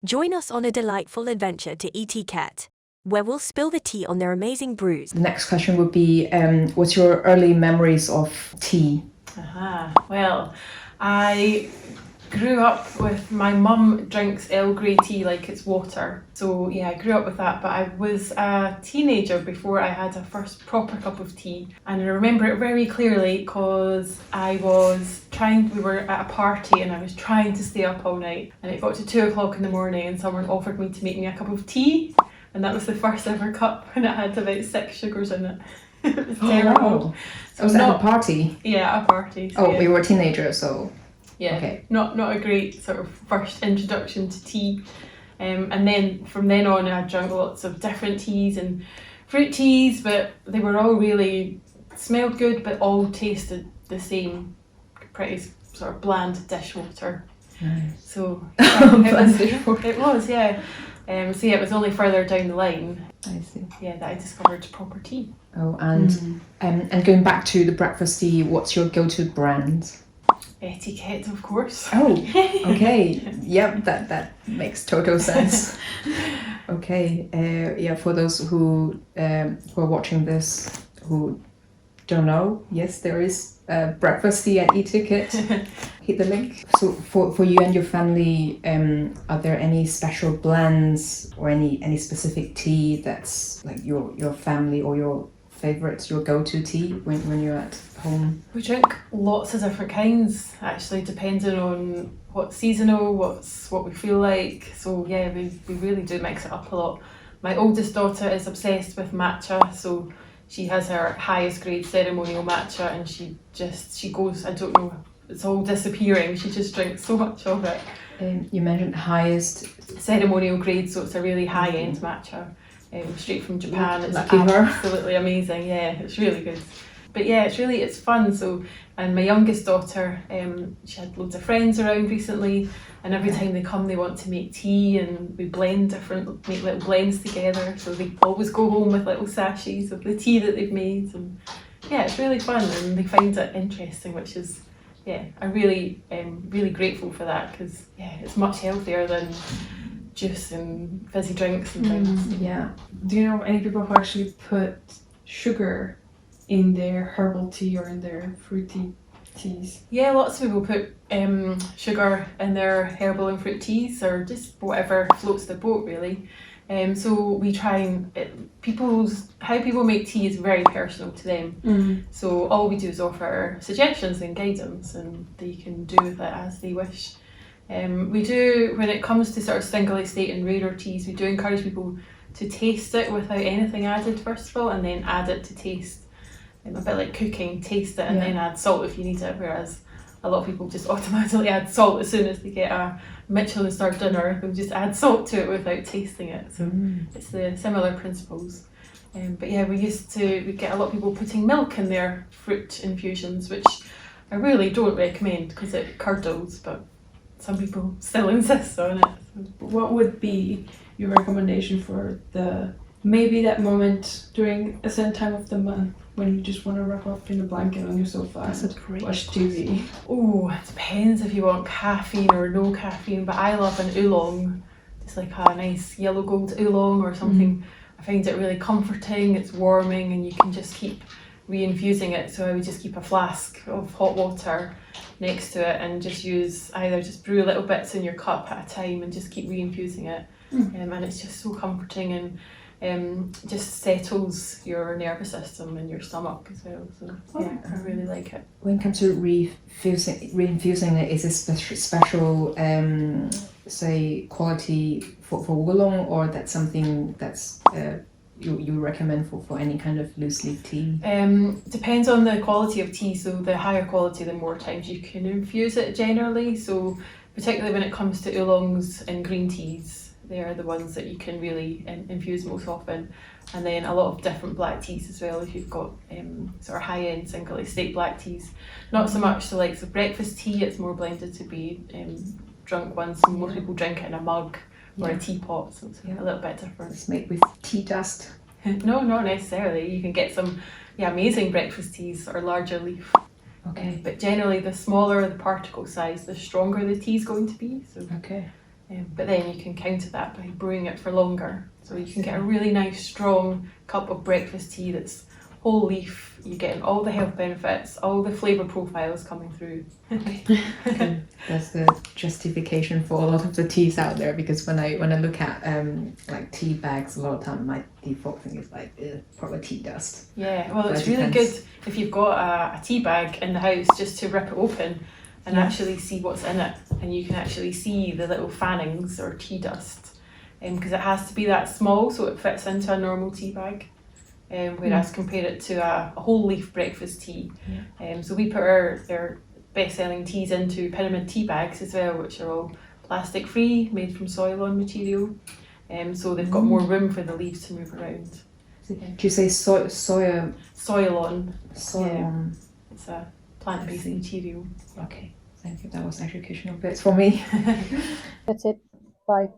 Join us on a delightful adventure to Eteaket, where we'll spill the tea on their amazing brews. The next question would be, what's your early memories of tea? Well, I grew up with my mum drinks Earl Grey tea like it's water. So yeah, I grew up with that, but I was a teenager before I had a first proper cup of tea. And I remember it very clearly because we were at a party and I was trying to stay up all night. And it got to 2 o'clock in the morning and someone offered me to make me a cup of tea. And that was the first ever cup and it had about 6 sugars in it. It was terrible. Wow. So was that at a party? Yeah, a party. So we were teenagers, so... Yeah, okay. Not a great sort of first introduction to tea. And then from then on I drank lots of different teas and fruit teas, but they were all really smelled good but all tasted the same, pretty sort of bland dishwater. Nice. So it was, yeah. So yeah, it was only further down the line I see. that I discovered proper tea. Oh, and going back to the breakfast tea, what's your go-to brand? Eteaket, of course. Oh, okay. Yep, that makes total sense. Okay, for those who are watching this who don't know, yes, there is breakfast tea at Eteaket. Hit the link. So for you and your family, are there any special blends or any specific tea that's like your family or your favorites, your go-to tea when you're at home? We drink lots of different kinds, actually, depending on what's seasonal, what we feel like. So yeah, we really do mix it up a lot. My oldest daughter is obsessed with matcha, so she has her highest grade ceremonial matcha and she goes, I don't know, it's all disappearing. She just drinks so much of it. You mentioned highest ceremonial grade, so it's a really high-end matcha. Straight from Japan. It's Lucky her. Absolutely amazing. Yeah, it's really good. But yeah, it's fun. So, and my youngest daughter, she had loads of friends around recently, and every time they come, they want to make tea, and we make little blends together. So they always go home with little sachets of the tea that they've made, and yeah, it's really fun, and they find it interesting, which is I'm really grateful for that because it's much healthier than juice and fizzy drinks and things. Yeah. Do you know any people who actually put sugar in their herbal tea or in their fruity teas? Yeah, lots of people put sugar in their herbal and fruit teas or just whatever floats their boat really. So we try and how people make tea is very personal to them. So all we do is offer suggestions and guidance and they can do with it as they wish. We do, when it comes to sort of single estate and rarer teas, we do encourage people to taste it without anything added first of all and then add it to taste. A bit like cooking, taste it and then add salt if you need it, whereas a lot of people just automatically add salt as soon as they get a Michelin-star dinner. They'll just add salt to it without tasting it. So it's the similar principles. But yeah, we get a lot of people putting milk in their fruit infusions, which I really don't recommend because it curdles, but some people still insist on it. What would be your recommendation for maybe that moment during a certain time of the month when you just want to wrap up in a blanket on your sofa and watch TV? Oh, it depends if you want caffeine or no caffeine, but I love an oolong, just like a nice yellow gold oolong or something. I find it really comforting, it's warming and you can just keep re-infusing it. So I would just keep a flask of hot water next to it and just brew little bits in your cup at a time and just keep re-infusing it. And it's just so comforting and just settles your nervous system and your stomach as well. So yeah, I really like it. When it comes to re-infusing it, is it special say quality for oolong, or that's something that's you recommend for any kind of loose leaf tea? Depends on the quality of tea. So the higher quality, the more times you can infuse it generally. So particularly when it comes to oolongs and green teas, they are the ones that you can really infuse most often. And then a lot of different black teas as well, if you've got sort of high-end single estate black teas. Not so much the likes of breakfast tea, it's more blended to be drunk ones. So most people drink it in a mug or a teapot, so it's a little bit different. It's made with tea dust. No, not necessarily. You can get some amazing breakfast teas or larger leaf. Okay. But generally the smaller the particle size, the stronger the tea is going to be. So okay. But then you can counter that by brewing it for longer. So you can get a really nice strong cup of breakfast tea that's whole leaf. You're getting all the health benefits, all the flavour profiles coming through. Okay. That's the justification for a lot of the teas out there, because when I look at like tea bags, a lot of time my default thing is like probably tea dust. Yeah, well, But it's it really depends. good if you've got a tea bag in the house just to rip it open and actually see what's in it, and you can actually see the little fannings or tea dust, because it has to be that small so it fits into a normal tea bag. Whereas compare it to a whole leaf breakfast tea. So we put their best-selling teas into pyramid tea bags as well, which are all plastic free, made from soil-on material. So they've got more room for the leaves to move around. Do you say soya? Soil-on. Soya. It's a plant-based material. Okay, thank you. That was educational bits for me. That's it. Bye.